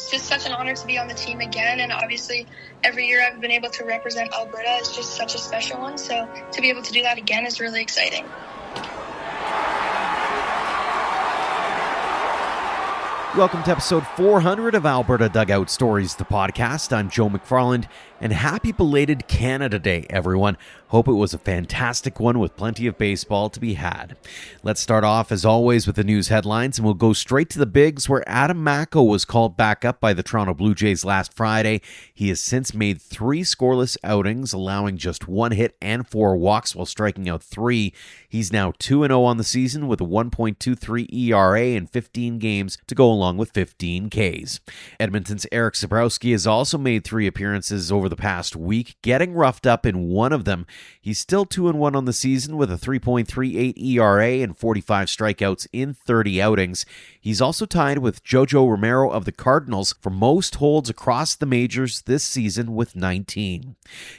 it's just such an honor to be on the team again. And obviously, every year I've been able to represent Alberta is just such a special one. So to be able to do that again is really exciting. Welcome to episode 400 of Alberta Dugout Stories, the podcast. I'm Joe McFarland, and happy belated Canada Day, everyone. Hope it was a fantastic one with plenty of baseball to be had. Let's start off, as always, with the news headlines, and we'll go straight to the bigs, where Adam Korte was called back up by the Toronto Blue Jays last Friday. He has since made 3 scoreless outings, allowing just 1 hit and 4 walks while striking out 3. He's now 2-0 on the season with a 1.23 ERA in 15 games to go along with 15 Ks. Edmonton's Eric Zabrowski has also made 3 appearances over the past week, getting roughed up in one of them. He's still 2-1 on the season with a 3.38 ERA and 45 strikeouts in 30 outings. He's also tied with Jojo Romero of the Cardinals for most holds across the majors this season with 19.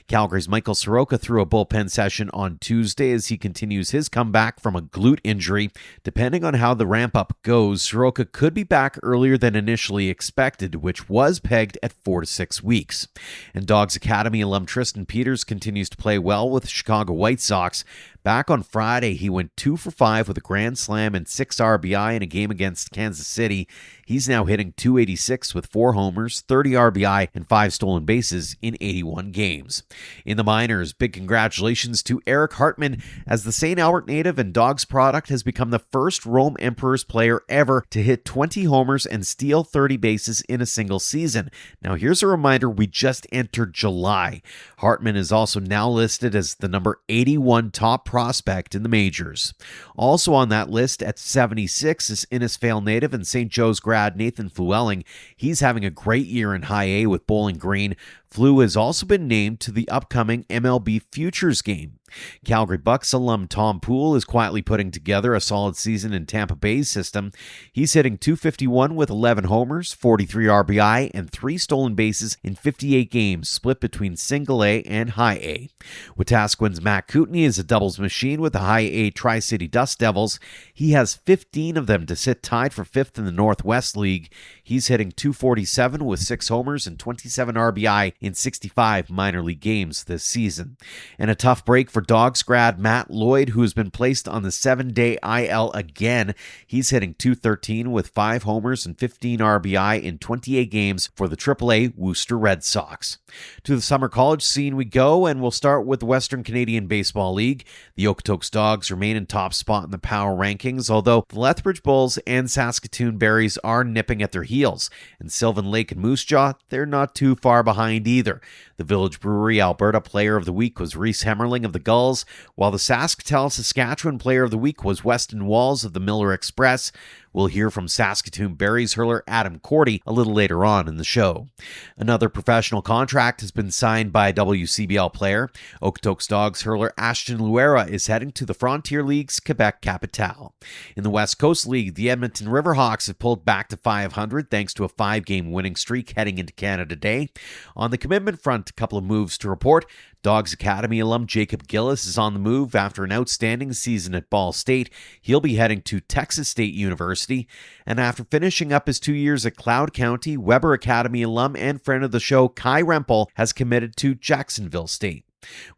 Calgary's Michael Soroka threw a bullpen session on Tuesday as he continues his comeback from a glute injury. Depending on how the ramp-up goes, Soroka could be back earlier than initially expected, which was pegged at 4 to 6 weeks. And Dogs Academy alum Tristan Peters continues to play well with the Chicago White Sox. Back on Friday, he went 2 for 5 with a grand slam and 6 RBI in a game against Kansas City. He's now hitting .286 with 4 homers, 30 RBI, and 5 stolen bases in 81 games. In the minors, big congratulations to Eric Hartman, as the St. Albert native and Dogs product has become the first Rome Emperors player ever to hit 20 homers and steal 30 bases in a single season. Now here's a reminder, we just entered July. Hartman is also now listed as the number 81 top prospect in the majors. Also on that list at 76 is Innisfail native and St. Joe's grad Nathan Flewelling. He's having a great year in High A with Bowling Green. Flew has also been named to the upcoming MLB Futures game. Calgary Bucks alum Tom Poole is quietly putting together a solid season in Tampa Bay's system. He's hitting .251 with 11 homers, 43 RBI, and 3 stolen bases in 58 games, split between Single A and High A. Wetaskiwin's Matt Kootenay is a doubles machine with the High A Tri-City Dust Devils. He has 15 of them to sit tied for 5th in the Northwest League. He's hitting .247 with 6 homers and 27 RBI in 65 minor league games this season. And a tough break for Dogs grad Matt Lloyd, who has been placed on the 7-day IL again. He's hitting .213 with 5 homers and 15 RBI in 28 games for the AAA Worcester Red Sox. To the summer college scene we go, and we'll start with the Western Canadian Baseball League. The Okotoks Dogs remain in top spot in the power rankings, although the Lethbridge Bulls and Saskatoon Berries are nipping at their heels. And Sylvan Lake and Moose Jaw, they're not too far behind either. The Village Brewery Alberta Player of the Week was Reese Hemmerling of the Gulls, while the Sasktel Saskatchewan Player of the Week was Weston Walls of the Miller Express. We'll hear from Saskatoon Berries hurler Adam Korte a little later on in the show. Another professional contract has been signed by a WCBL player. Okotoks Dogs hurler Ashton Luera is heading to the Frontier League's Quebec Capitale. In the West Coast League, the Edmonton Riverhawks have pulled back to 500 thanks to a 5-game winning streak heading into Canada Day. On the commitment front, a couple of moves to report. Dogs Academy alum Jacob Gillis is on the move after an outstanding season at Ball State. He'll be heading to Texas State University. And after finishing up his 2 years at Cloud County, Weber Academy alum and friend of the show Kai Rempel has committed to Jacksonville State.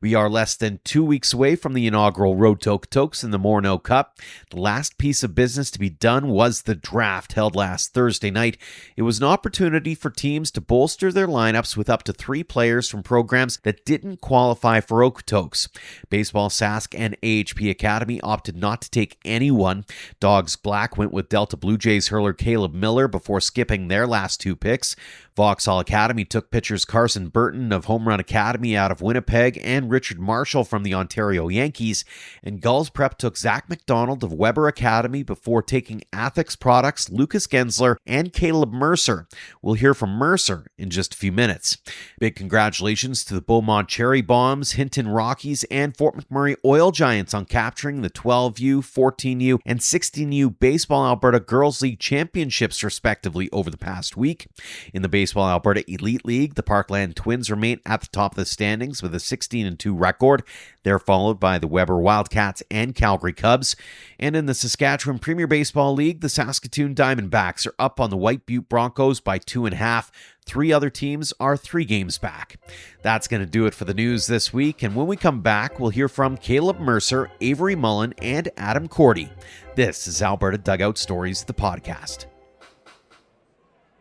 We are less than 2 weeks away from the inaugural Road to Okotoks in the Morneau Cup. The last piece of business to be done was the draft held last Thursday night. It was an opportunity for teams to bolster their lineups with up to 3 players from programs that didn't qualify for Okotoks. Baseball Sask and AHP Academy opted not to take anyone. Dogs Black went with Delta Blue Jays hurler Caleb Miller before skipping their last 2 picks. Vauxhall Academy took pitchers Carson Burton of Home Run Academy out of Winnipeg and Richard Marshall from the Ontario Yankees. And Gulls Prep took Zach McDonald of Weber Academy before taking ATHX products Lucas Gensler and Caleb Mercer. We'll hear from Mercer in just a few minutes. Big congratulations to the Beaumont Cherry Bombs, Hinton Rockies, and Fort McMurray Oil Giants on capturing the 12U, 14U, and 16U Baseball Alberta Girls League Championships respectively over the past week. In the Baseball Alberta Elite League, the Parkland Twins remain at the top of the standings with a 16-2 record. They're followed by the Weber Wildcats and Calgary Cubs. And in the Saskatchewan Premier Baseball League, the Saskatoon Diamondbacks are up on the White Butte Broncos by 2.5. 3 other teams are 3 games back. That's going to do it for the news this week, and when we come back, we'll hear from Caleb Mercer, Avery Mullin, and Adam Korte. This is Alberta Dugout Stories, the podcast.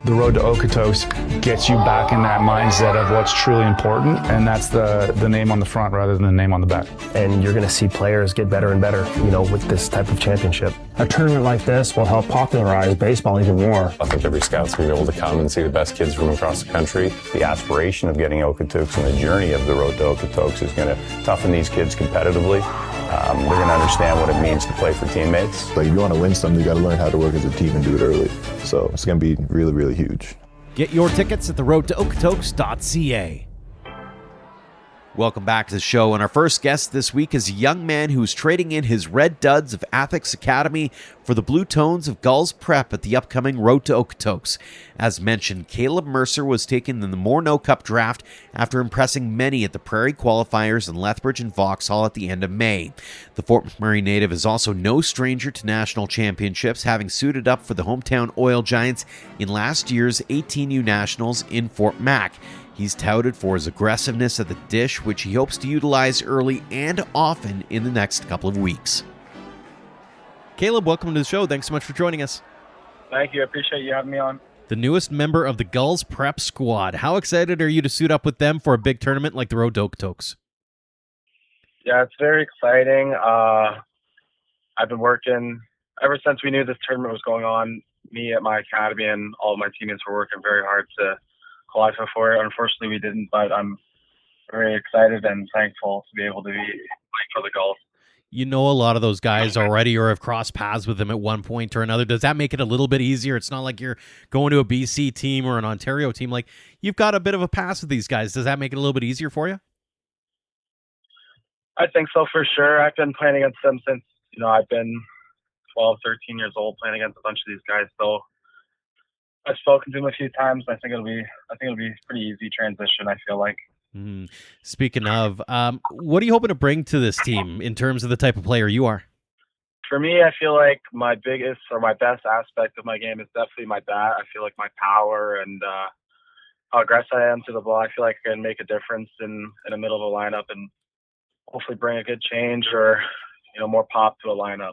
The road to Okotoks gets you back in that mindset of what's truly important, and that's the name on the front rather than the name on the back. And you're going to see players get better and better, with this type of championship. A tournament like this will help popularize baseball even more. I think every scout's going to be able to come and see the best kids from across the country. The aspiration of getting Okotoks and the journey of the road to Okotoks is going to toughen these kids competitively. They're going to understand what it means to play for teammates. Like, if you want to win something, you got to learn how to work as a team and do it early. So it's going to be really, really huge. Get your tickets at theroadtookotoks.ca. Welcome back to the show, and our first guest this week is a young man who's trading in his red duds of ATHX Academy for the blue tones of Gulls Prep at the upcoming Road to Okotoks. As mentioned, Caleb Mercer was taken in the Morneau Cup draft after impressing many at the Prairie qualifiers in Lethbridge and Vauxhall at the end of May. The Fort McMurray native is also no stranger to national championships, having suited up for the hometown Oil Giants in last year's 18U Nationals in Fort Mac. He's touted for his aggressiveness at the dish, which he hopes to utilize early and often in the next couple of weeks. Caleb, welcome to the show. Thanks so much for joining us. Thank you. I appreciate you having me on. The newest member of the Gulls Prep squad. How excited are you to suit up with them for a big tournament like the Road to Okotoks? Yeah, it's very exciting. I've been working ever since we knew this tournament was going on. Me at my academy and all of my teammates were working very hard to qualify for it. Unfortunately, we didn't, but I'm very excited and thankful to be able to be playing for the Gulls. You know a lot of those guys already or have crossed paths with them at one point or another. Does that make it a little bit easier? It's not like you're going to a BC team or an Ontario team. Like, you've got a bit of a pass with these guys. Does that make it a little bit easier for you? I think so, for sure. I've been playing against them since, I've been 12, 13 years old, playing against a bunch of these guys. So I've spoken to him a few times. I think it'll be pretty easy transition, I feel like. Speaking of, what are you hoping to bring to this team in terms of the type of player you are? For me, I feel like my biggest or my best aspect of my game is definitely my bat. I feel like my power and how aggressive I am to the ball. I feel like I can make a difference in the middle of a lineup and hopefully bring a good change or, more pop to a lineup.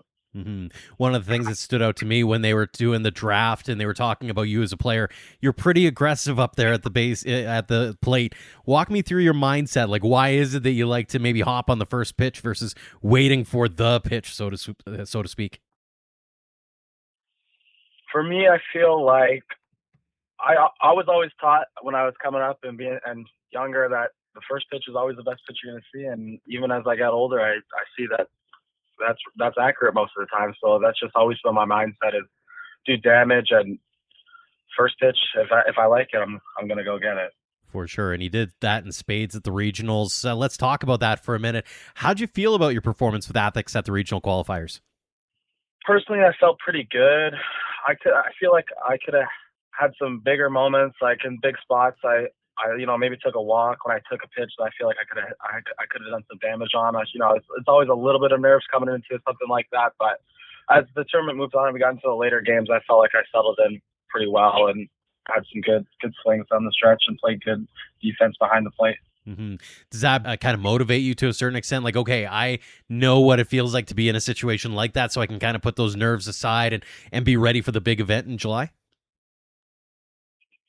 One of the things that stood out to me when they were doing the draft and they were talking about you as a player, you're pretty aggressive up there at the base, at the plate. Walk me through your mindset. Like, why is it that you like to maybe hop on the first pitch versus waiting for the pitch, so to speak? For me, I feel like I was always taught when I was coming up and younger that the first pitch is always the best pitch you're going to see. And even as I got older, I see that that's accurate most of the time. So that's just always been my mindset is do damage and first pitch. If I like it, I'm going to go get it. For sure. And he did that in spades at the regionals. Let's talk about that for a minute. How'd you feel about your performance with ATHX at the regional qualifiers? Personally, I felt pretty good. I feel like I could have had some bigger moments, like in big spots. I maybe took a walk when I took a pitch that I feel like I could have done some damage on. It's always a little bit of nerves coming into something like that. But as the tournament moved on and we got into the later games, I felt like I settled in pretty well and had some good swings on the stretch and played good defense behind the plate. Does that kind of motivate you to a certain extent? Like, okay, I know what it feels like to be in a situation like that, so I can kind of put those nerves aside and be ready for the big event in July?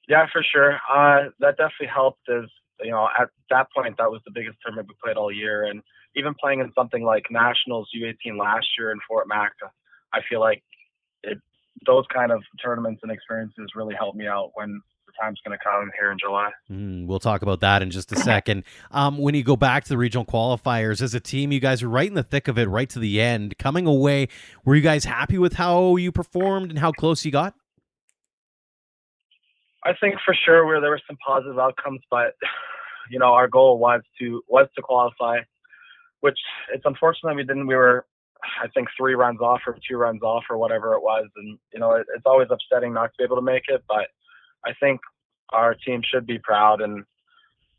Yeah, for sure. That definitely helped as, at that point, that was the biggest tournament we played all year. And even playing in something like Nationals U18 last year in Fort Mac, I feel like those kind of tournaments and experiences really helped me out when the time's going to come here in July. We'll talk about that in just a second. When you go back to the regional qualifiers, as a team, you guys were right in the thick of it, right to the end. Coming away, were you guys happy with how you performed and how close you got? I think for sure there were some positive outcomes, but our goal was to qualify, which it's unfortunate we didn't. We were, I think, 3 runs off or 2 runs off or whatever it was, and it's always upsetting not to be able to make it. But I think our team should be proud, and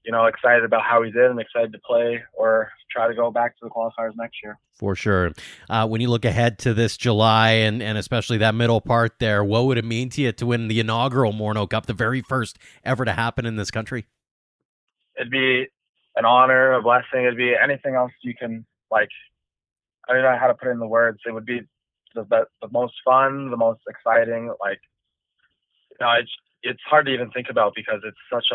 excited about how he did and excited to play or try to go back to the qualifiers next year. For sure. When you look ahead to this July and especially that middle part there, what would it mean to you to win the inaugural Morneau Cup, the very first ever to happen in this country? It'd be an honor, a blessing. It'd be anything else you can, I don't know how to put it in the words. It would be the most fun, the most exciting. It's hard to even think about because it's such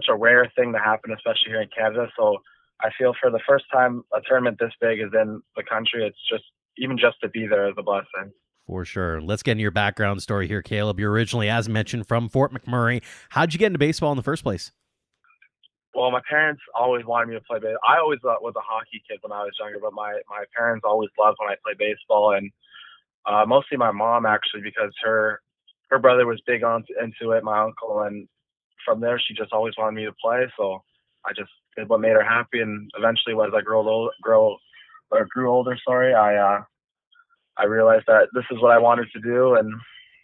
a rare thing to happen, especially here in Canada. So I feel for the first time a tournament this big is in the country, it's just to be there is a blessing. For sure. Let's get into your background story here, Caleb. You're originally, as mentioned, from Fort McMurray. How'd you get into baseball in the first place? Well, my parents always wanted me to play baseball. I always was a hockey kid when I was younger, but my parents always loved when I played baseball, and mostly my mom, actually, because her brother was big into it, my uncle, and from there she just always wanted me to play. So I just did what made her happy, and eventually, as I grew older, I realized that this is what I wanted to do, and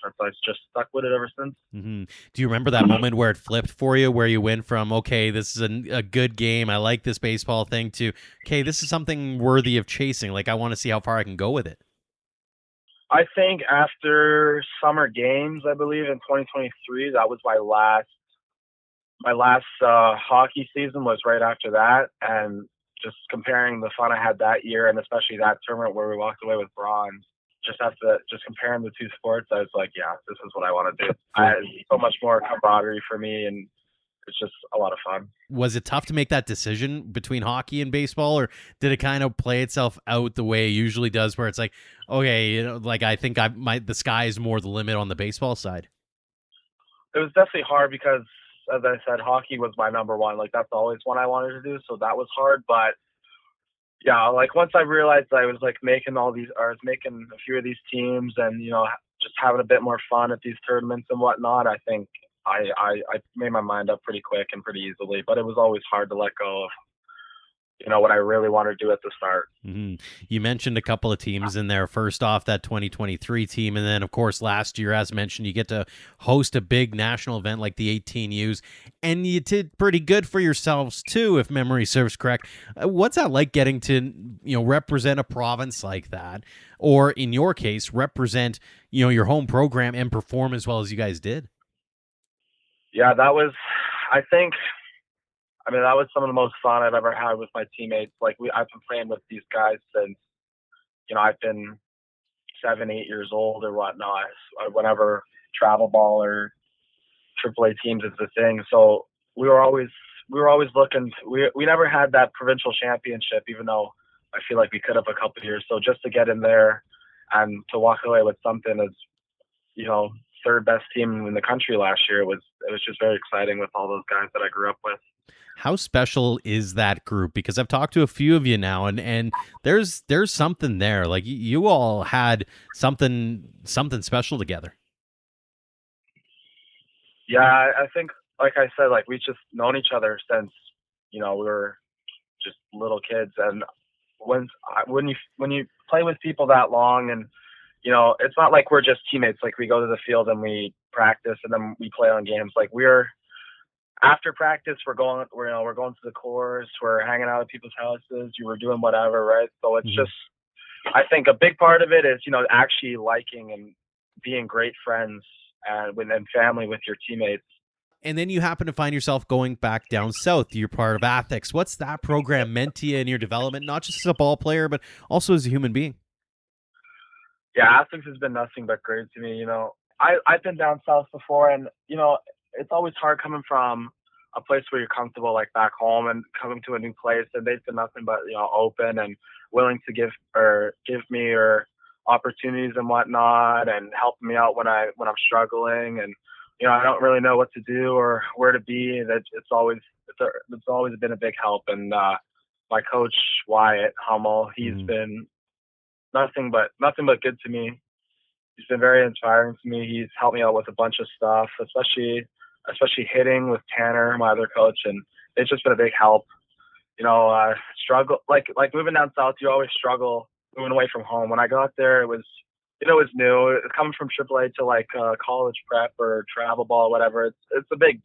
I've just stuck with it ever since. Mm-hmm. Do you remember that moment where it flipped for you, where you went from, okay, this is a good game, I like this baseball thing, to, okay, this is something worthy of chasing, I want to see how far I can go with it? I think after summer games, I believe in 2023, that was my last hockey season was right after that, and just comparing the fun I had that year, and especially that tournament where we walked away with bronze, just comparing the two sports, I was like, yeah, this is what I want to do. It's so much more camaraderie for me, and it's just a lot of fun. Was it tough to make that decision between hockey and baseball, or did it kind of play itself out the way it usually does, where it's like, okay, I think the sky is more the limit on the baseball side? It was definitely hard because, as I said, hockey was my number one. That's always one I wanted to do, so that was hard. But yeah, once I realized I was making a few of these teams and just having a bit more fun at these tournaments and whatnot, I think I made my mind up pretty quick and pretty easily. But it was always hard to let go of what I really wanted to do at the start. Mm-hmm. You mentioned a couple of teams in there. First off, that 2023 team, and then, of course, last year, as mentioned, you get to host a big national event like the 18Us, and you did pretty good for yourselves, too, if memory serves correct. What's that like getting to, represent a province like that, or, in your case, represent, your home program and perform as well as you guys did? Yeah, that was some of the most fun I've ever had with my teammates. I've been playing with these guys since, I've been 7, 8 years old or whatnot. Whenever travel ball or AAA teams is the thing. So we were always looking. We never had that provincial championship, even though I feel like we could have a couple of years. So just to get in there and to walk away with something as, third best team in the country last year, it was just very exciting with all those guys that I grew up with. How special is that group? Because I've talked to a few of you now, and there's something there. You all had something special together. Yeah, I think, like I said, we've just known each other since we were just little kids. And when you play with people that long, and it's not like we're just teammates. We go to the field and we practice, and then we play on games. After practice, we're going to the course, we're hanging out at people's houses, you were doing whatever, right? So it's just, I think a big part of it is, actually liking and being great friends and family with your teammates. And then you happen to find yourself going back down south. You're part of ATHX. What's that program meant to you in your development, not just as a ball player, but also as a human being? Yeah, ATHX has been nothing but great to me. I've been down south before, and, it's always hard coming from a place where you're comfortable, back home, and coming to a new place. And they've been nothing but, open and willing to give me opportunities and whatnot, and helping me out when I'm struggling. And, I don't really know what to do or where to be. It's always been a big help. And my coach, Wyatt Hummel, he's been nothing but good to me. He's been very inspiring to me. He's helped me out with a bunch of stuff, especially hitting with Tanner, my other coach, and it's just been a big help. Struggle like moving down south, you always struggle moving away from home. When I got there, it was it was new. Coming from AAA to like college prep or travel ball, whatever. It's a big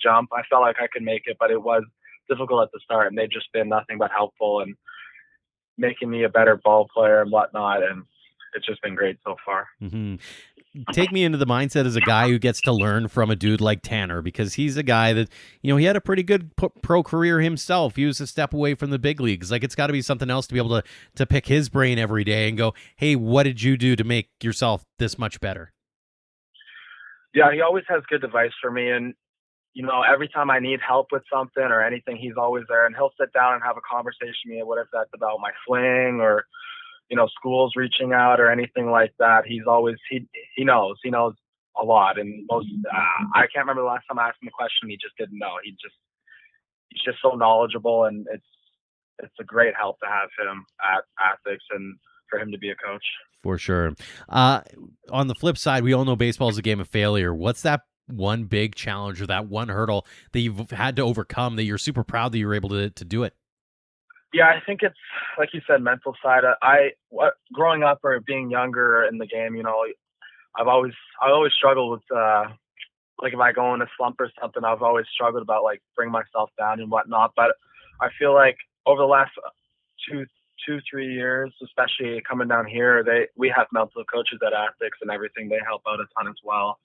jump. I felt like I could make it, but it was difficult at the start, and they've just been nothing but helpful and making me a better ball player and whatnot. And it's just been great so far. Mm-hmm. Take me into the mindset as a guy who gets to learn from a dude like Tanner, because he's a guy that, he had a pretty good pro career himself. He was a step away from the big leagues. Like, it's got to be something else to be able to pick his brain every day and go, hey, what did you do to make yourself this much better? Yeah, he always has good advice for me. And, every time I need help with something or anything, he's always there. And he'll sit down and have a conversation with me, what if that's about my swing or schools reaching out or anything like that. He's always, he knows a lot. And I can't remember the last time I asked him a question. He just didn't know. He's just so knowledgeable, and it's a great help to have him at ATHX and for him to be a coach. For sure. On the flip side, we all know baseball is a game of failure. What's that one big challenge or that one hurdle that you've had to overcome that you're super proud that you were able to do it? Yeah, I think it's, like you said, mental side. Growing up or being younger in the game, I always struggled with, like if I go in a slump or something, I've always struggled about like bring myself down and whatnot. But I feel like over the last 2-3 years, especially coming down here, we have mental coaches at ATHX and everything. They help out a ton as well.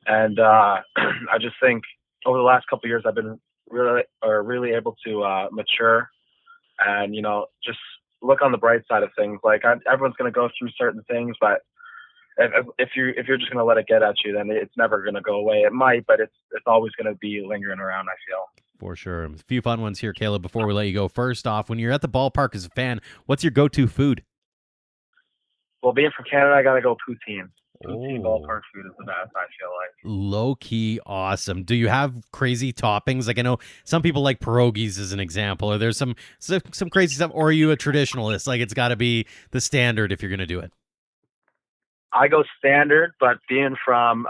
And I just think over the last couple of years, I've been really able to mature. And, just look on the bright side of things. Like everyone's going to go through certain things, but if you're just going to let it get at you, then it's never going to go away. It might, but it's always going to be lingering around, I feel. For sure. A few fun ones here, Caleb, before we let you go. First off, when you're at the ballpark as a fan, what's your go-to food? Well, being from Canada, I got to go poutine. Poutine ballpark food is the best, I feel like. Low-key awesome. Do you have crazy toppings? Like, I know some people like pierogies as an example, or there's some crazy stuff, or are you a traditionalist? Like, it's got to be the standard if you're going to do it. I go standard, but being from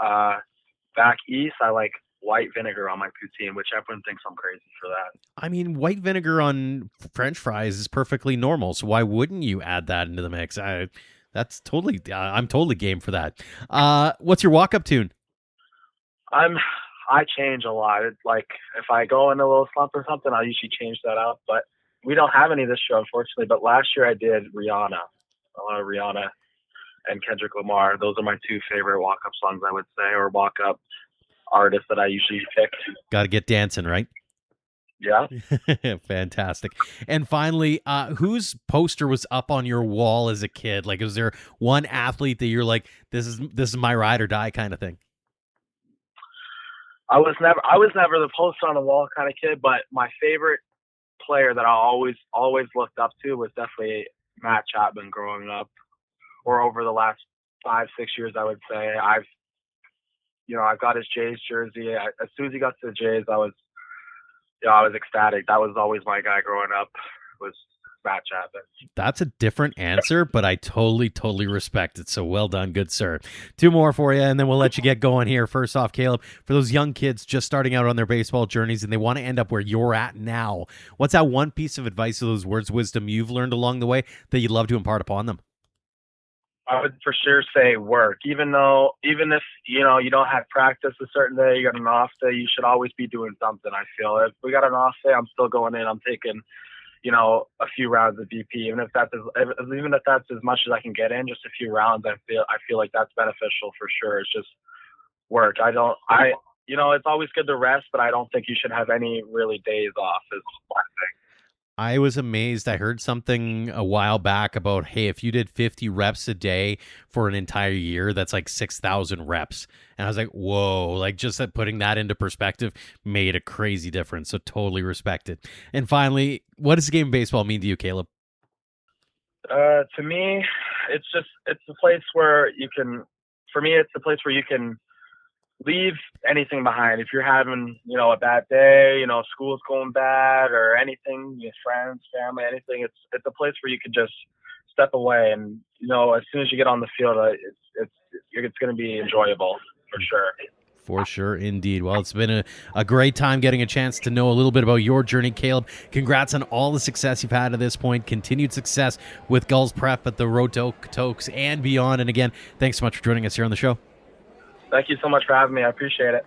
back east, I like white vinegar on my poutine, which everyone thinks I'm crazy for that. I mean, white vinegar on French fries is perfectly normal, so why wouldn't you add that into the mix? I'm totally game for that. What's your walk-up tune? I change a lot. It's like if I go in a little slump or something, I'll usually change that up. But we don't have any this year, unfortunately. But last year I did Rihanna. A lot of Rihanna and Kendrick Lamar. Those are my two favorite walk-up songs, I would say, or walk-up artists that I usually pick. Got to get dancing, right? Yeah. Fantastic. And finally, whose poster was up on your wall as a kid? Like, was there one athlete that you're like, this is my ride or die kind of thing? I was never the poster on the wall kind of kid, but my favorite player that I always looked up to was definitely Matt Chapman growing up, or over the last 5-6 years, I would say. I've got his Jays jersey. As soon as he got to the Jays, I was ecstatic. That was always my guy growing up, was Matt Chapman. That's a different answer, but I totally respect it. So well done, good sir. Two more for you, and then we'll let you get going here. First off, Caleb, for those young kids just starting out on their baseball journeys and they want to end up where you're at now, what's that one piece of advice or those words of wisdom you've learned along the way that you'd love to impart upon them? I would for sure say work. Even if you don't have practice a certain day, you got an off day, you should always be doing something. I feel if we got an off day, I'm still going in. I'm taking, a few rounds of BP, even if that's as much as I can get in, just a few rounds. I feel like that's beneficial for sure. It's just work. It's always good to rest, but I don't think you should have any really days off is one thing. I was amazed. I heard something a while back about, hey, if you did 50 reps a day for an entire year, that's like 6,000 reps. And I was like, whoa, like just putting that into perspective made a crazy difference. So totally respect it. And finally, what does the game of baseball mean to you, Caleb? To me, it's a place where you can leave anything behind. If you're having, a bad day, school's going bad or anything, your friends, family, anything, it's a place where you can just step away. And, as soon as you get on the field, it's going to be enjoyable for sure. For sure, indeed. Well, it's been a great time getting a chance to know a little bit about your journey, Caleb. Congrats on all the success you've had to this point. Continued success with Gulls Prep at the Road to Okotoks and beyond. And again, thanks so much for joining us here on the show. Thank you so much for having me. I appreciate it.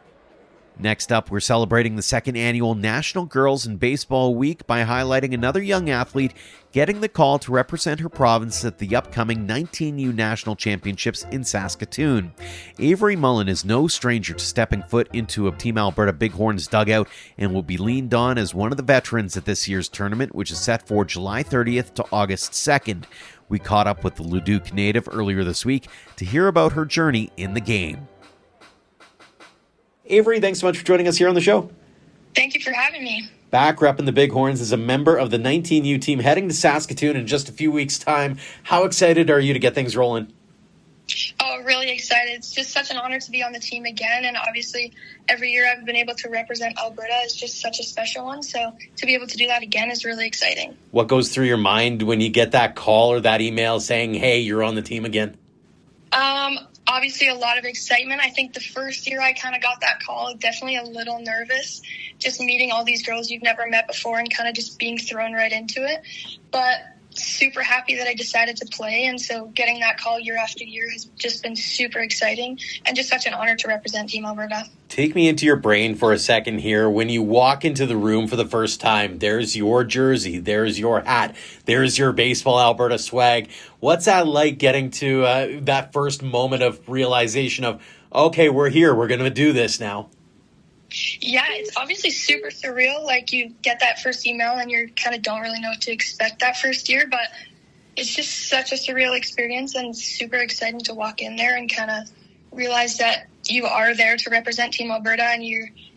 Next up, we're celebrating the second annual National Girls in Baseball Week by highlighting another young athlete getting the call to represent her province at the upcoming 19U National Championships in Saskatoon. Avery Mullin is no stranger to stepping foot into a Team Alberta Bighorns dugout and will be leaned on as one of the veterans at this year's tournament, which is set for July 30th to August 2nd. We caught up with the Leduc native earlier this week to hear about her journey in the game. Avery, thanks so much for joining us here on the show. Thank you for having me. Back repping the Bighorns as a member of the 19U team heading to Saskatoon in just a few weeks' time. How excited are you to get things rolling? Oh, really excited. It's just such an honor to be on the team again. And obviously, every year I've been able to represent Alberta is just such a special one. So to be able to do that again is really exciting. What goes through your mind when you get that call or that email saying, hey, you're on the team again? Obviously a lot of excitement. I think the first year I kind of got that call, definitely a little nervous, just meeting all these girls you've never met before and kind of just being thrown right into it. But super happy that I decided to play, and so getting that call year after year has just been super exciting and just such an honor to represent Team Alberta. Take me into your brain for a second here. When you walk into the room for the first time, there's your jersey, there's your hat, there's your Baseball Alberta swag. What's that like getting to that first moment of realization of, okay, we're here, we're going to do this now? Yeah, it's obviously super surreal. Like, you get that first email and you kind of don't really know what to expect that first year, but it's just such a surreal experience and super exciting to walk in there and kind of realize that you are there to represent Team Alberta and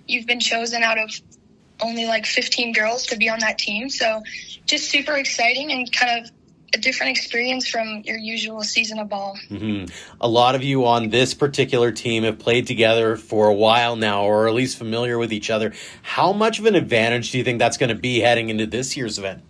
you've been chosen out of only like 15 girls to be on that team. So just super exciting and kind of a different experience from your usual season of ball. Mm-hmm. A lot of you on this particular team have played together for a while now, or at least familiar with each other. How much of an advantage do you think that's going to be heading into this year's event?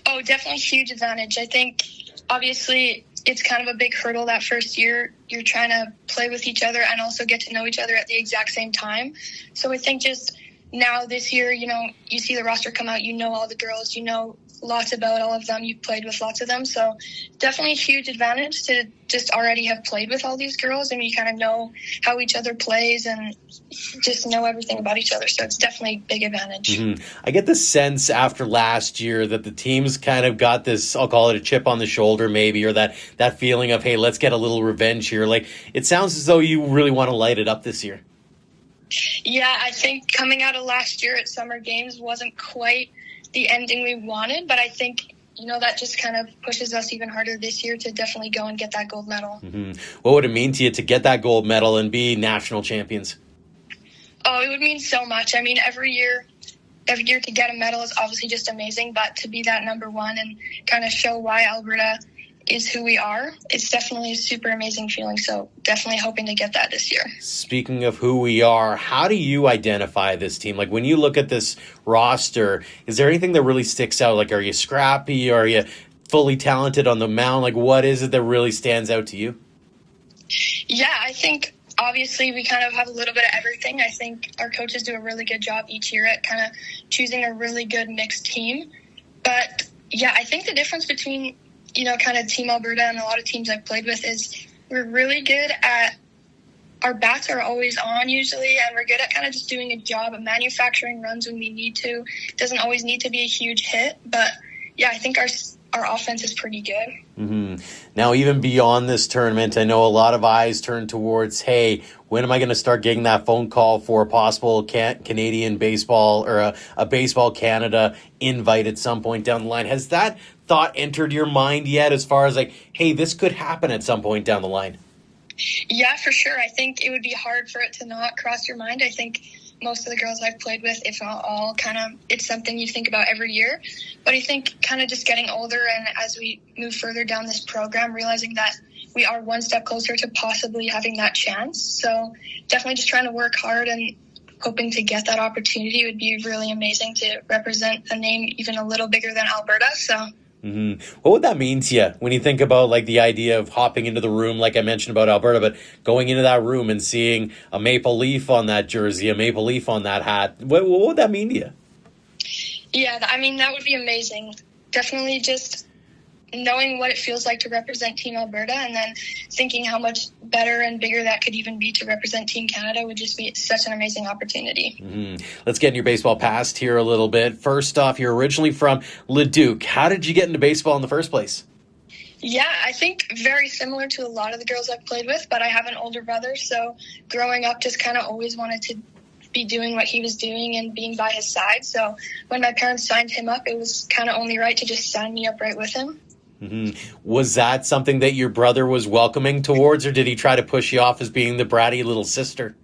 Oh, definitely huge advantage. I think obviously it's kind of a big hurdle that first year. You're trying to play with each other and also get to know each other at the exact same time. So I think just now this year, you see the roster come out, all the girls, lots about all of them. You've played with lots of them. So definitely a huge advantage to just already have played with all these girls. And you kind of know how each other plays and just know everything about each other. So it's definitely a big advantage. Mm-hmm. I get the sense after last year that the team's kind of got this, I'll call it a chip on the shoulder maybe, or that feeling of, hey, let's get a little revenge here. Like, it sounds as though you really want to light it up this year. Yeah, I think coming out of last year at Summer Games wasn't quite the ending we wanted, but I think that just kind of pushes us even harder this year to definitely go and get that gold medal. Mm-hmm. What would it mean to you to get that gold medal and be national champions? Oh, it would mean so much. I mean, every year to get a medal is obviously just amazing, but to be that number one and kind of show why Alberta is who we are, it's definitely a super amazing feeling. So definitely hoping to get that this year. Speaking of who we are, how do you identify this team? Like, when you look at this roster, is there anything that really sticks out? Like, are you scrappy? Are you fully talented on the mound? Like, what is it that really stands out to you? Yeah, I think obviously we kind of have a little bit of everything. I think our coaches do a really good job each year at kind of choosing a really good mixed team. But yeah, I think the difference between kind of Team Alberta and a lot of teams I've played with is we're really good at, our bats are always on usually, and we're good at kind of just doing a job of manufacturing runs when we need to. It doesn't always need to be a huge hit, but yeah, I think our offense is pretty good. Mm-hmm. Now, even beyond this tournament, I know a lot of eyes turn towards, hey, when am I going to start getting that phone call for a possible Canadian baseball or a Baseball Canada invite at some point down the line? Has that thought entered your mind yet, as far as like, hey, this could happen at some point down the line? Yeah, for sure. I think it would be hard for it to not cross your mind. I think most of the girls I've played with, if not all, kind of, it's something you think about every year. But I think kind of just getting older and as we move further down this program, realizing that we are one step closer to possibly having that chance. So definitely just trying to work hard and hoping to get that opportunity. Would be really amazing to represent a name even a little bigger than Alberta. So What would that mean to you when you think about like the idea of hopping into the room, like I mentioned about Alberta, but going into that room and seeing a maple leaf on that jersey, a maple leaf on that hat? What would that mean to you? Yeah, I mean, that would be amazing. Definitely just knowing what it feels like to represent Team Alberta, and then thinking how much better and bigger that could even be to represent Team Canada would just be such an amazing opportunity. Let's get in your baseball past here a little bit. First off, you're originally from Leduc. How did you get into baseball in the first place? Yeah, I think very similar to a lot of the girls I've played with, but I have an older brother, so growing up just kind of always wanted to be doing what he was doing and being by his side. So when my parents signed him up, it was kind of only right to just sign me up right with him. Was that something that your brother was welcoming towards, or did he try to push you off as being the bratty little sister?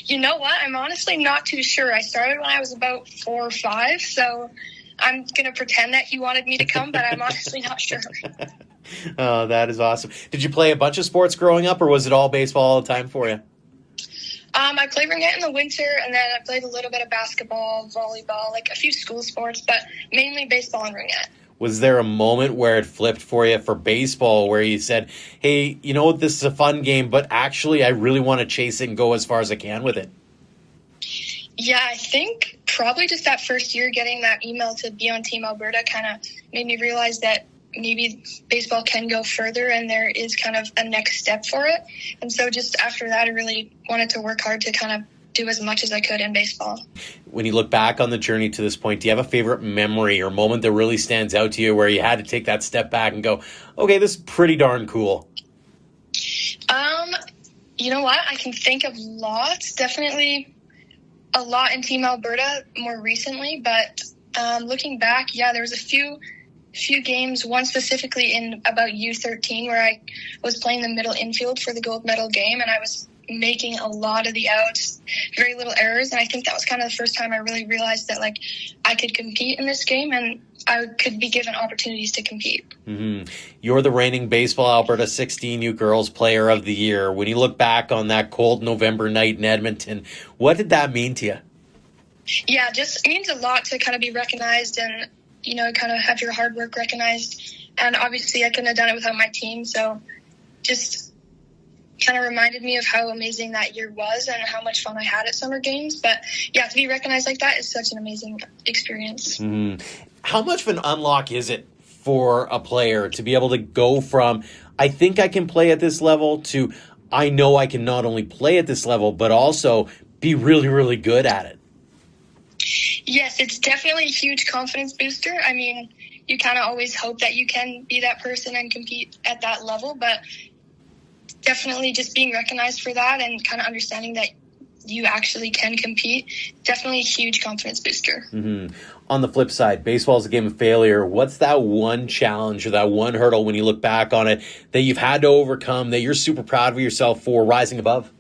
You know what? I'm honestly not too sure. I started when I was about 4 or 5, so I'm going to pretend that he wanted me to come, but I'm honestly not sure. Oh, that is awesome. Did you play a bunch of sports growing up, or was it all baseball all the time for you? I played ringette in the winter, and then I played a little bit of basketball, volleyball, like a few school sports, but mainly baseball and ringette. Was there a moment where it flipped for you for baseball where you said, hey, you know, this is a fun game, but actually I really want to chase it and go as far as I can with it? Yeah, I think probably just that first year getting that email to be on Team Alberta kind of made me realize that maybe baseball can go further and there is kind of a next step for it. And so just after that, I really wanted to work hard to kind of do as much as I could in baseball. When you look back on the journey to this point, do you have a favorite memory or moment that really stands out to you where you had to take that step back and go, okay, this is pretty darn cool? You know what? I can think of lots. Definitely a lot in Team Alberta more recently, but looking back, yeah, there was a few games, one specifically in about U13 where I was playing the middle infield for the gold medal game, and I was making a lot of the outs, very little errors, and I think that was kind of the first time I really realized that like I could compete in this game and I could be given opportunities to compete. You're the reigning Baseball Alberta 16U Girls Player of the Year. When you look back on that cold November night in Edmonton, what did that mean to you? Yeah, just it means a lot to kind of be recognized and, you know, kind of have your hard work recognized. And obviously I couldn't have done it without my team, so just kind of reminded me of how amazing that year was and how much fun I had at summer games. But yeah, to be recognized like that is such an amazing experience. How much of an unlock is it for a player to be able to go from, I think I can play at this level, to I know I can not only play at this level, but also be really, really good at it? Yes, it's definitely a huge confidence booster. I mean, you kind of always hope that you can be that person and compete at that level, but definitely just being recognized for that and kind of understanding that you actually can compete, definitely a huge confidence booster. On the flip side, baseball is a game of failure. What's that one challenge or that one hurdle when you look back on it that you've had to overcome that you're super proud of yourself for rising above?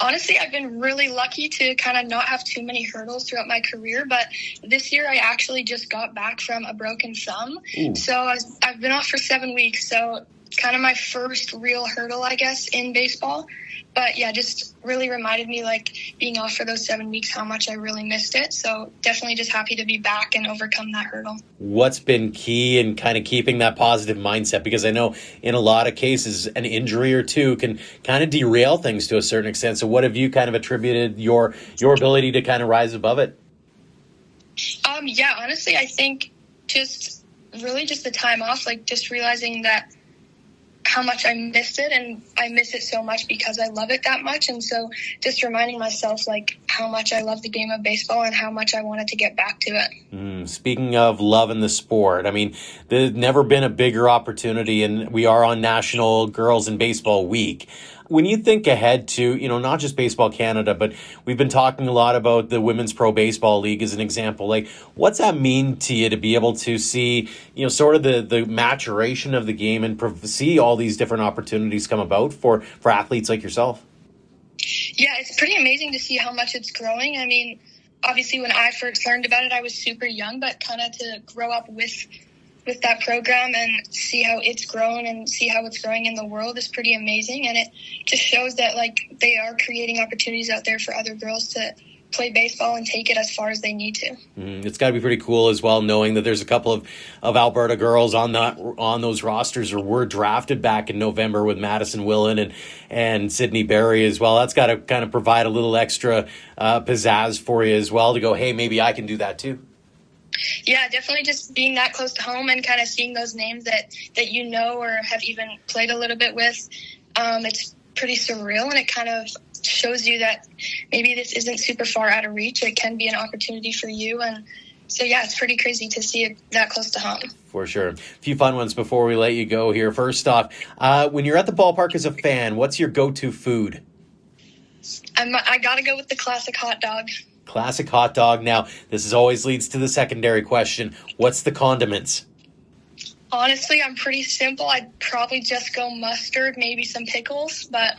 Honestly, I've been really lucky to kind of not have too many hurdles throughout my career, but this year I actually just got back from a broken thumb. So I've been off for 7 weeks, so kind of my first real hurdle, I guess, in baseball. But yeah, just really reminded me, like, being off for those 7 weeks, how much I really missed it. So definitely just happy to be back and overcome that hurdle. What's been key in kind of keeping that positive mindset? Because I know in a lot of cases, an injury or two can kind of derail things to a certain extent. So what have you kind of attributed your ability to kind of rise above it? Yeah, honestly, I think just really just the time off, like just realizing that how much I missed it, and I miss it so much because I love it that much. And so just reminding myself like how much I love the game of baseball and how much I wanted to get back to it. Speaking of loving the sport, I mean, there's never been a bigger opportunity, and we are on National Girls in Baseball Week. When you think ahead to, you know, not just Baseball Canada, but we've been talking a lot about the Women's Pro Baseball League as an example. Like, what's that mean to you to be able to see, you know, sort of the maturation of the game and see all these different opportunities come about for athletes like yourself? Yeah, it's pretty amazing to see how much it's growing. I mean, obviously when I first learned about it, I was super young, but kind of to grow up with that program and see how it's grown and see how it's growing in the world is pretty amazing. And it just shows that like they are creating opportunities out there for other girls to play baseball and take it as far as they need to. It's got to be pretty cool as well, knowing that there's a couple of Alberta girls on those rosters or were drafted back in November with Madison Mullin and Sydney Berry as well. That's got to kind of provide a little extra pizzazz for you as well to go, hey, maybe I can do that too. Yeah, definitely just being that close to home and kind of seeing those names that you know or have even played a little bit with. It's pretty surreal, and it kind of shows you that maybe this isn't super far out of reach. It can be an opportunity for you. And so, yeah, it's pretty crazy to see it that close to home. For sure. A few fun ones before we let you go here. First off, when you're at the ballpark as a fan, what's your go-to food? I got to go with the classic hot dog. Classic hot dog. Now, this always leads to the secondary question. What's the condiments? Honestly, I'm pretty simple. I'd probably just go mustard, maybe some pickles, but...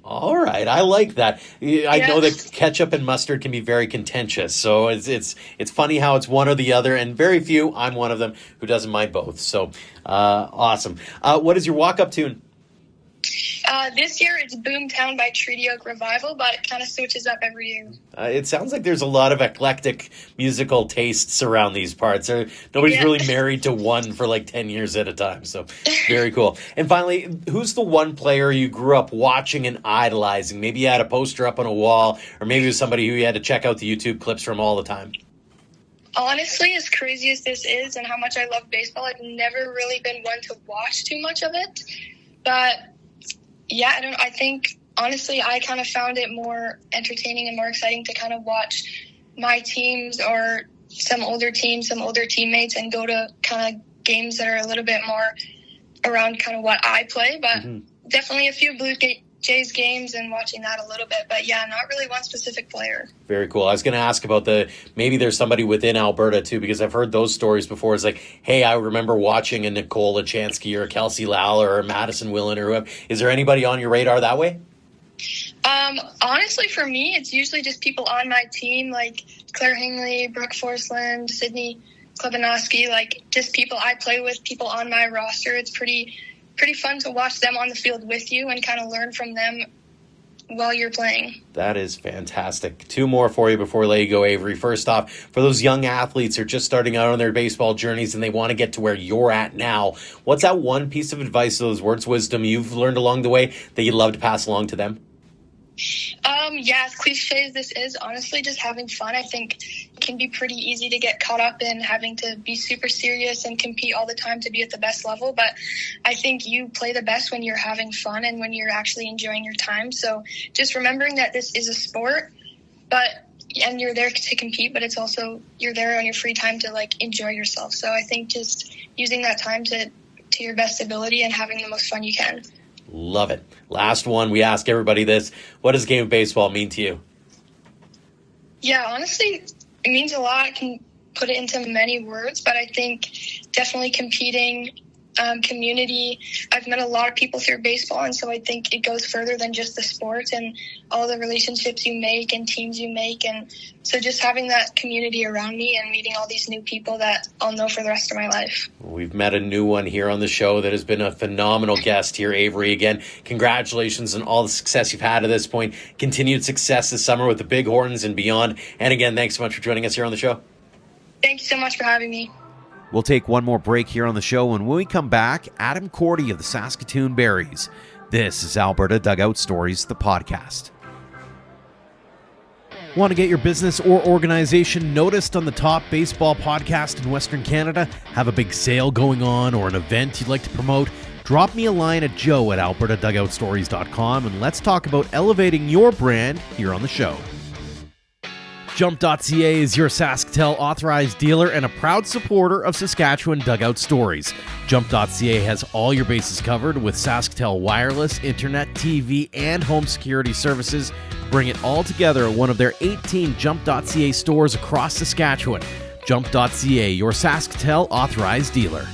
All right, I like that. I know that ketchup and mustard can be very contentious, so it's funny how it's one or the other, and very few, I'm one of them, who doesn't mind both. So, awesome. What is your walk-up tune? This year it's Boomtown by Treaty Oak Revival, but it kind of switches up every year. It sounds like there's a lot of eclectic musical tastes around these parts. Nobody's really married to one for like 10 years at a time, so very cool. And finally, who's the one player you grew up watching and idolizing? Maybe you had a poster up on a wall, or maybe it was somebody who you had to check out the YouTube clips from all the time. Honestly, as crazy as this is and how much I love baseball, I've never really been one to watch too much of it. But yeah, I think, honestly, I kind of found it more entertaining and more exciting to kind of watch my teams or some older teams, some older teammates, and go to kind of games that are a little bit more around kind of what I play. But definitely a few Blue Jays games and watching that a little bit. But yeah, not really one specific player. Very cool. I was going to ask about maybe there's somebody within Alberta too, because I've heard those stories before. It's like, hey, I remember watching a Nicole Lachansky or a Kelsey Lowell or a Madison Mullin or whoever. Is there anybody on your radar that way? Honestly, for me, it's usually just people on my team, like Claire Hingley, Brooke Forsland, Sydney Klebanowski, like just people I play with, people on my roster. It's pretty fun to watch them on the field with you and kind of learn from them while you're playing. That is fantastic. Two more for you before we let you go, Avery. First off, for those young athletes who are just starting out on their baseball journeys and they want to get to where you're at now, what's that one piece of advice, those words of wisdom you've learned along the way that you'd love to pass along to them? Yeah, as cliche as this is, honestly, just having fun. I think it can be pretty easy to get caught up in having to be super serious and compete all the time to be at the best level. But I think you play the best when you're having fun and when you're actually enjoying your time. So just remembering that this is a sport, and you're there to compete, but it's also you're there on your free time to like enjoy yourself. So I think just using that time to your best ability and having the most fun you can. Love it. Last one. We ask everybody this. What does a game of baseball mean to you? Yeah, honestly, it means a lot. I can put it into many words, but I think definitely competing, community. I've met a lot of people through baseball, and so I think it goes further than just the sport and all the relationships you make and teams you make. And so just having that community around me and meeting all these new people that I'll know for the rest of my life. We've met a new one here on the show that has been a phenomenal guest here, Avery. Again, congratulations on all the success you've had at this point. Continued success this summer with the Bighorns and beyond. And again, thanks so much for joining us here on the show. Thank you so much for having me. We'll take one more break here on the show, and when we come back, Adam Korte of the Saskatoon Berries. This is Alberta Dugout Stories, the podcast. Want to get your business or organization noticed on the top baseball podcast in Western Canada? Have a big sale going on or an event you'd like to promote? Drop me a line at joe@albertadugoutstories.com, and let's talk about elevating your brand here on the show. Jump.ca is your SaskTel authorized dealer and a proud supporter of Saskatchewan Dugout Stories. Jump.ca has all your bases covered with SaskTel wireless, internet, TV, and home security services. Bring it all together at one of their 18 Jump.ca stores across Saskatchewan. Jump.ca, your SaskTel authorized dealer.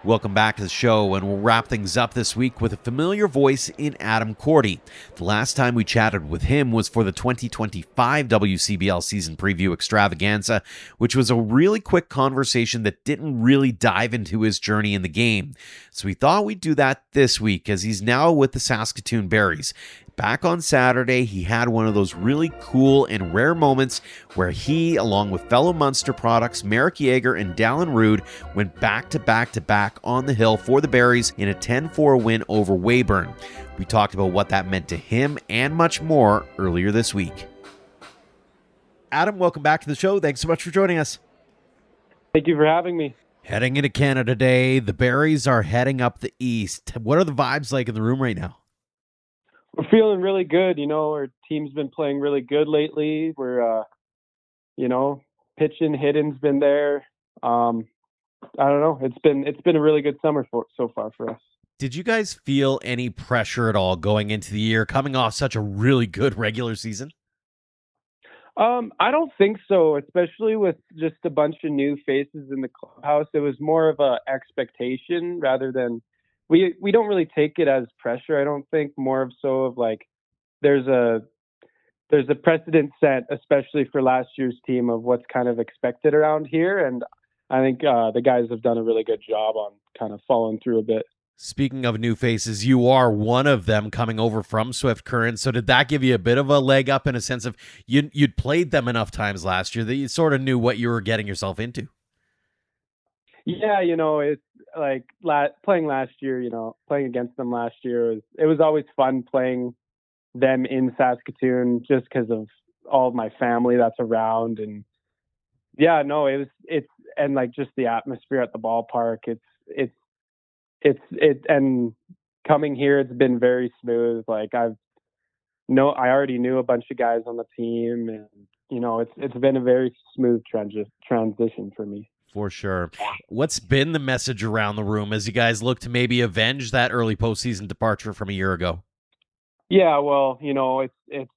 Welcome back to the show, and we'll wrap things up this week with a familiar voice in Adam Korte. The last time we chatted with him was for the 2025 WCBL season preview extravaganza, which was a really quick conversation that didn't really dive into his journey in the game. So we thought we'd do that this week, as he's now with the Saskatoon Berries. Back on Saturday, he had one of those really cool and rare moments where he, along with fellow Muenster products Marek Jager and Dallin Rood, went back-to-back on the hill for the Berries in a 10-4 win over Weyburn. We talked about what that meant to him and much more earlier this week. Adam, welcome back to the show. Thanks so much for joining us. Thank you for having me. Heading into Canada Day, the Berries are heading up the east. What are the vibes like in the room right now? We're feeling really good. Our team's been playing really good lately. We're, pitching, hitting's been there. I don't know. It's been a really good summer so far for us. Did you guys feel any pressure at all going into the year, coming off such a really good regular season? I don't think so, especially with just a bunch of new faces in the clubhouse. It was more of a expectation rather than we don't really take it as pressure. I don't think, more of so of like there's a precedent set, especially for last year's team, of what's kind of expected around here. And I think the guys have done a really good job on kind of following through a bit. Speaking of new faces, you are one of them coming over from Swift Current. So did that give you a bit of a leg up in a sense of you'd played them enough times last year that you sort of knew what you were getting yourself into? Yeah, it's like playing last year, playing against them last year, it was always fun playing them in Saskatoon just because of all of my family that's around. And yeah, no, it's and like just the atmosphere at the ballpark. And coming here, it's been very smooth. Like I already knew a bunch of guys on the team, and it's been a very smooth transition for me. For sure. What's been the message around the room as you guys look to maybe avenge that early postseason departure from a year ago? Yeah, well, it's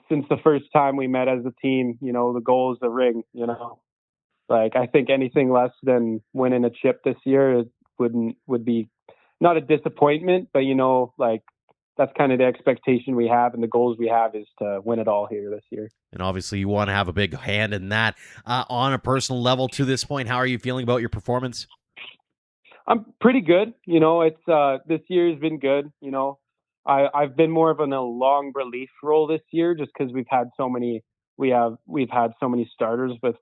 since the first time we met as a team, the goal is the ring, Like I think anything less than winning a chip this year would be not a disappointment, but like that's kind of the expectation we have, and the goals we have is to win it all here this year. And obviously you want to have a big hand in that. On a personal level to this point, how are you feeling about your performance? I'm pretty good. It's this year has been good. I've been more of in a long relief role this year just because we've had so many starters with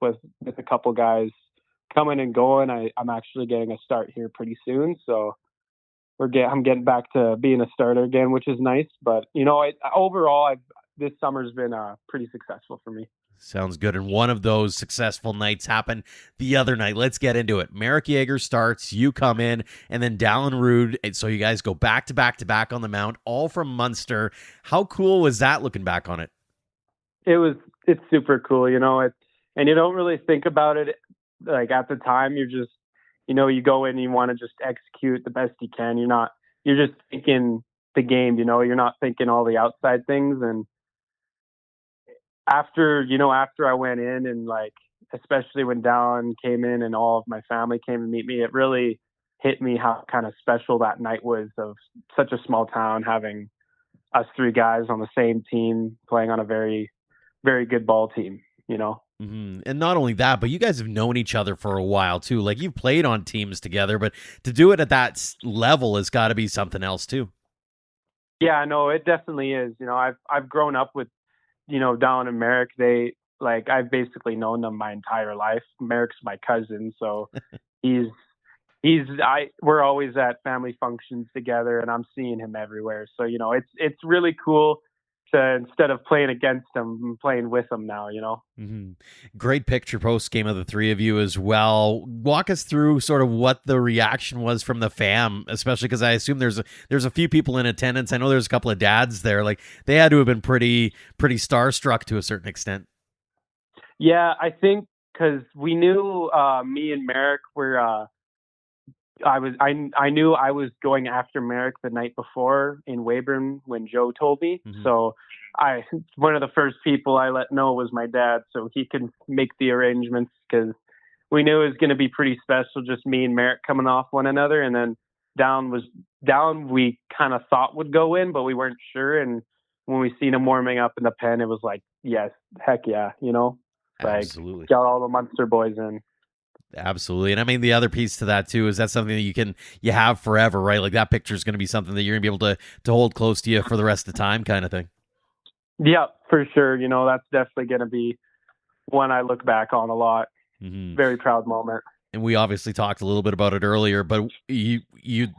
a couple guys coming and going. I'm actually getting a start here pretty soon, so I'm getting back to being a starter again, which is nice. But overall, this summer's been pretty successful for me. Sounds good. And one of those successful nights happened the other night. Let's get into it. Marek Jager starts, you come in, and then Dallin Rood. And so you guys go back to back on the mound, all from Muenster. How cool was that looking back on it? It's super cool, and you don't really think about it like at the time. You're just, you go in and you want to just execute the best you can. You're just thinking the game, you're not thinking all the outside things. And after I went in and like, especially when Dallin came in and all of my family came to meet me, it really hit me how kind of special that night was, of such a small town having us three guys on the same team playing on a very, very good ball team, Mm-hmm. And not only that, but you guys have known each other for a while too. Like you've played on teams together, but to do it at that level has got to be something else too. Yeah, no, it definitely is. I've grown up with, Dallin and Marek. I've basically known them my entire life. Marek's my cousin, so we're always at family functions together, and I'm seeing him everywhere. So it's really cool to, instead of playing against him, I'm playing with him now. Mm-hmm. Great picture post game of the three of you as well. Walk us through sort of what the reaction was from the fam, especially because I assume there's a few people in attendance. I know there's a couple of dads there. Like they had to have been pretty starstruck to a certain extent. Yeah, I think because we knew me and Marek were. I knew I was going after Marek the night before in Weyburn when Joe told me. Mm-hmm. So one of the first people I let know was my dad, so he could make the arrangements, because we knew it was going to be pretty special, just me and Merritt coming off one another. And then down we kind of thought would go in, but we weren't sure. And when we seen him warming up in the pen, it was like, yes, heck yeah, Absolutely. Like got all the Muenster boys in. Absolutely. And I mean, the other piece to that too, is that's something that you have forever, right? Like that picture is going to be something that you're going to be able to hold close to you for the rest of the time kind of thing. Yeah, for sure. That's definitely going to be one I look back on a lot. Mm-hmm. Very proud moment. And we obviously talked a little bit about it earlier, but you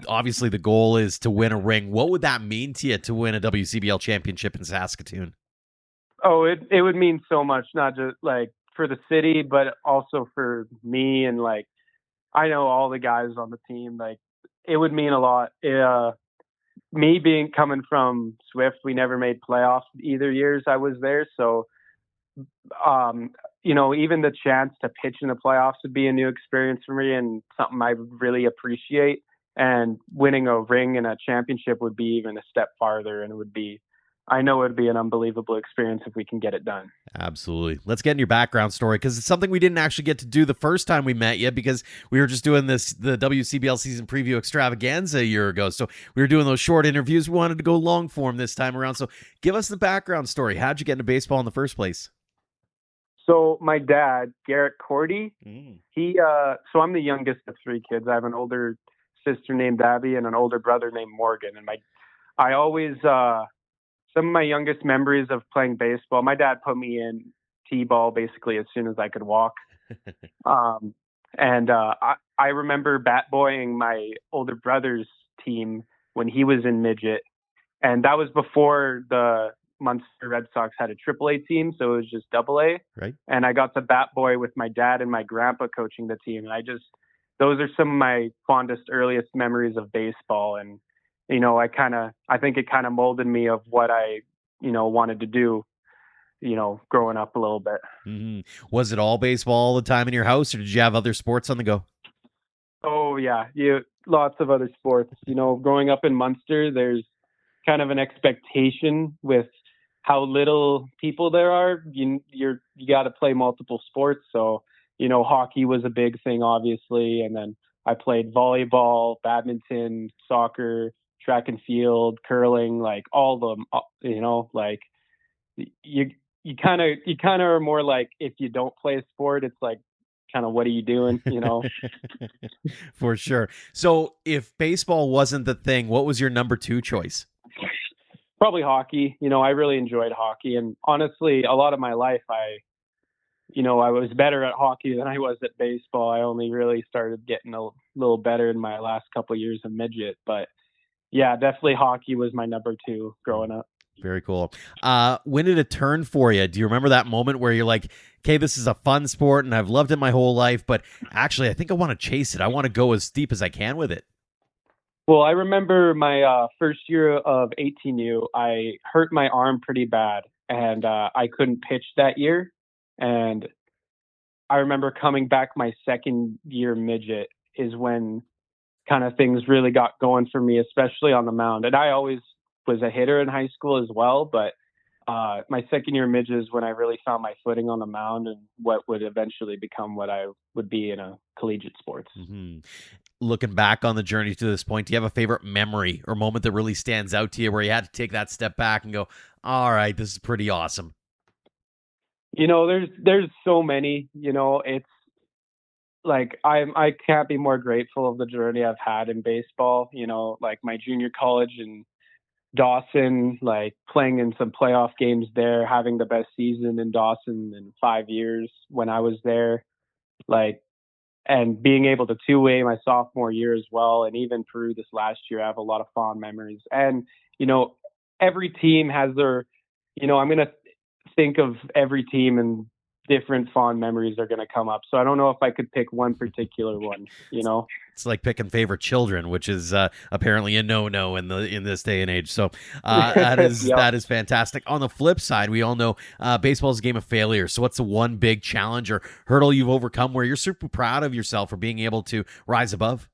obviously the goal is to win a ring. What would that mean to you to win a WCBL championship in Saskatoon? Oh, it would mean so much, not just like for the city, but also for me. And like, I know all the guys on the team, like it would mean a lot. Me coming from Swift, we never made playoffs either years I was there. So, even the chance to pitch in the playoffs would be a new experience for me and something I really appreciate. And winning a ring and a championship would be even a step farther. And I know it would be an unbelievable experience if we can get it done. Absolutely. Let's get in your background story, because it's something we didn't actually get to do the first time we met you, because we were just doing the WCBL season preview extravaganza a year ago. So we were doing those short interviews. We wanted to go long form this time around. So give us the background story. How'd you get into baseball in the first place? So my dad, Adam Korte, so I'm the youngest of three kids. I have an older sister named Abby and an older brother named Morgan. And I always, some of my youngest memories of playing baseball, my dad put me in T-ball basically as soon as I could walk. I remember bat boying my older brother's team when he was in midget. And that was before the Muenster Red Sox had a AAA team, so it was just AA. Right. And I got to bat boy with my dad and my grandpa coaching the team. And those are some of my fondest, earliest memories of baseball. And, I think it kind of molded me of what I, wanted to do, growing up a little bit. Mm-hmm. Was it all baseball all the time in your house, or did you have other sports on the go? Oh, yeah. Lots of other sports. Growing up in Muenster, there's kind of an expectation with how little people there are. You got to play multiple sports. So, hockey was a big thing, obviously. And then I played volleyball, badminton, soccer, track and field, curling, like all of them, like you kind of are more like, if you don't play a sport, it's like, kind of, what are you doing? For sure. So if baseball wasn't the thing, what was your number two choice? Probably hockey. I really enjoyed hockey. And honestly, a lot of my life, I was better at hockey than I was at baseball. I only really started getting a little better in my last couple of years of midget. But yeah, definitely hockey was my number two growing up. Very cool. When did it turn for you? Do you remember that moment where you're like, okay, this is a fun sport and I've loved it my whole life, but actually I think I want to chase it. I want to go as deep as I can with it. Well, I remember my first year of 18U, I hurt my arm pretty bad and I couldn't pitch that year. And I remember coming back my second year midget is when kind of things really got going for me, especially on the mound. And I always was a hitter in high school as well, but my second year midget is when I really found my footing on the mound and what would eventually become what I would be in a collegiate sports. Mm-hmm. Looking back on the journey to this point, do you have a favorite memory or moment that really stands out to you where you had to take that step back and go, all right, this is pretty awesome? There's so many, it's like, I can't be more grateful of the journey I've had in baseball, like my junior college in Dawson, like playing in some playoff games there, having the best season in Dawson in 5 years when I was there, like, and being able to two-way my sophomore year as well. And even Peru this last year, I have a lot of fond memories. And, every team has their, I'm going to think of every team and different fond memories are going to come up. So I don't know if I could pick one particular one, It's like picking favorite children, which is apparently a no-no in this day and age. So that is that is fantastic. On the flip side, we all know baseball is a game of failure. So what's the one big challenge or hurdle you've overcome where you're super proud of yourself for being able to rise above?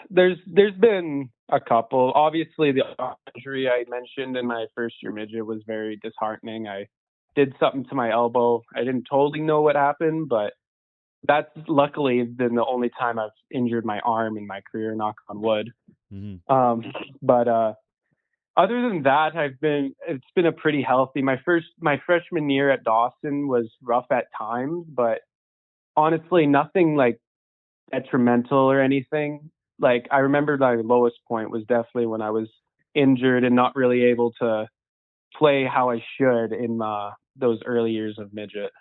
There's been a couple. Obviously, the injury I mentioned in my first year midget was very disheartening. I did something to my elbow. I didn't totally know what happened, but that's luckily been the only time I've injured my arm in my career, knock on wood. Mm-hmm. But other than that, it's been a pretty healthy. My freshman year at Dawson was rough at times, but honestly, nothing like detrimental or anything. Like, I remember my lowest point was definitely when I was injured and not really able to play how I should in those early years of midget.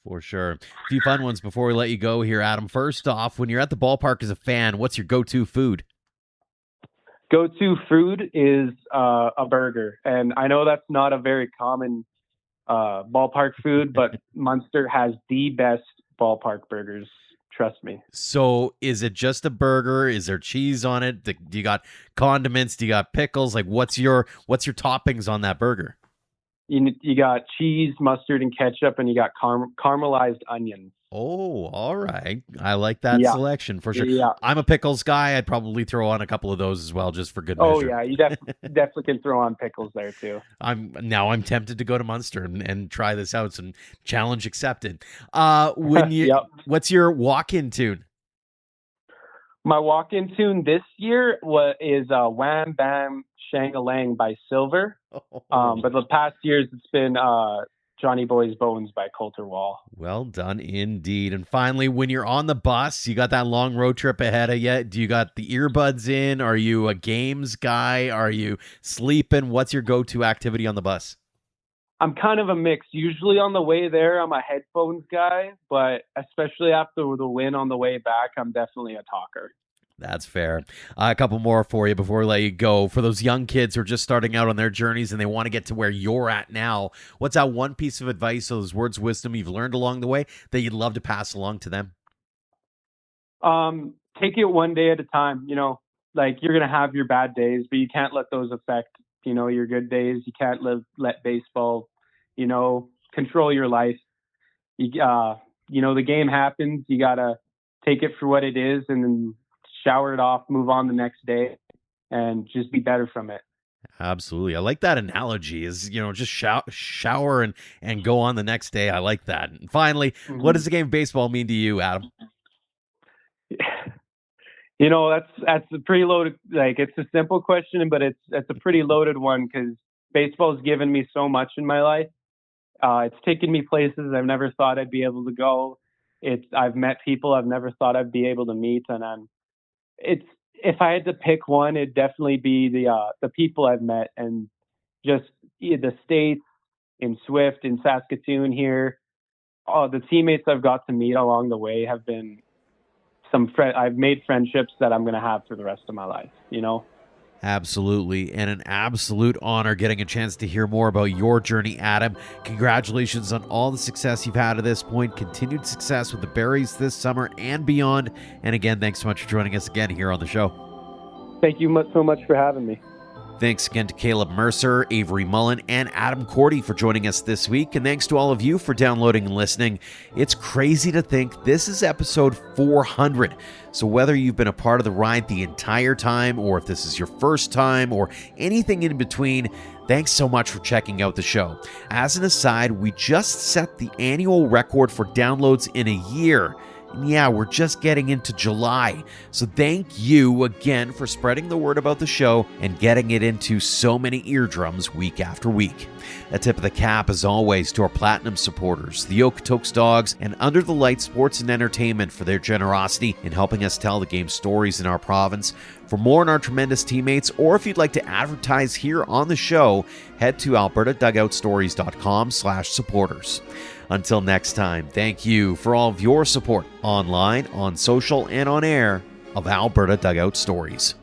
For sure. A few fun ones before we let you go here, Adam. First off, when you're at the ballpark as a fan, what's your go-to food? Go-to food is a burger. And I know that's not a very common ballpark food, but Muenster has the best ballpark burgers. Trust me. So is it just a burger? Is there cheese on it? Do you got condiments? Do you got pickles? Like, what's your toppings on that burger? You got cheese, mustard, and ketchup, and you got caramelized onions. Oh, all right. I like that selection for sure. Yeah. I'm a pickles guy. I'd probably throw on a couple of those as well, just for good measure. Oh yeah, you definitely can throw on pickles there too. I'm tempted to go to Muenster and try this out. Some challenge accepted. What's your walk-in tune? My walk-in tune this year is Wham Bam Shang-a-Lang by Silver. But the past years it's been Johnny Boy's Bones by Coulter Wall. Well done indeed. And finally, when you're on the bus, you got that long road trip ahead of you. Do you got the earbuds in? Are you a games guy? Are you sleeping? What's your go-to activity on the bus? I'm kind of a mix. Usually on the way there, I'm a headphones guy, but especially after the win on the way back, I'm definitely a talker. That's fair. A couple more for you before we let you go. For those young kids who are just starting out on their journeys and they want to get to where you're at now, what's that one piece of advice, those words of wisdom you've learned along the way that you'd love to pass along to them? Take it one day at a time. You know, like, you're going to have your bad days, but you can't let those affect, your good days. You can't let baseball, control your life. The game happens. You got to take it for what it is and then shower it off, move on the next day, and just be better from it. Absolutely. I like that analogy is, just shower and go on the next day. I like that. And finally, What does the game of baseball mean to you, Adam? That's a pretty loaded, it's a simple question, but it's a pretty loaded one because baseball's given me so much in my life. It's taken me places I've never thought I'd be able to go. I've met people I've never thought I'd be able to meet, and if I had to pick one, it'd definitely be the people I've met and just the states in Swift, in Saskatoon here. The teammates I've got to meet along the way have been I've made friendships that I'm going to have for the rest of my life, Absolutely, and an absolute honor getting a chance to hear more about your journey, Adam. Congratulations on all the success you've had to this point. Continued success with the Berries this summer and beyond. And again, thanks so much for joining us again here on the show. Thank you so much for having me. Thanks again to Caleb Mercer, Avery Mullin, and Adam Korte for joining us this week. And thanks to all of you for downloading and listening. It's crazy to think this is episode 400. So whether you've been a part of the ride the entire time, or if this is your first time, or anything in between, thanks so much for checking out the show. As an aside, we just set the annual record for downloads in a year. And yeah, we're just getting into July. So thank you again for spreading the word about the show and getting it into so many eardrums week after week. A tip of the cap, as always, to our platinum supporters, the Okotoks Dogs and Under the Light Sports and Entertainment for their generosity in helping us tell the game's stories in our province. For more on our tremendous teammates, or if you'd like to advertise here on the show, head to albertadugoutstories.com/supporters. Until next time, thank you for all of your support online, on social, and on air of Alberta Dugout Stories.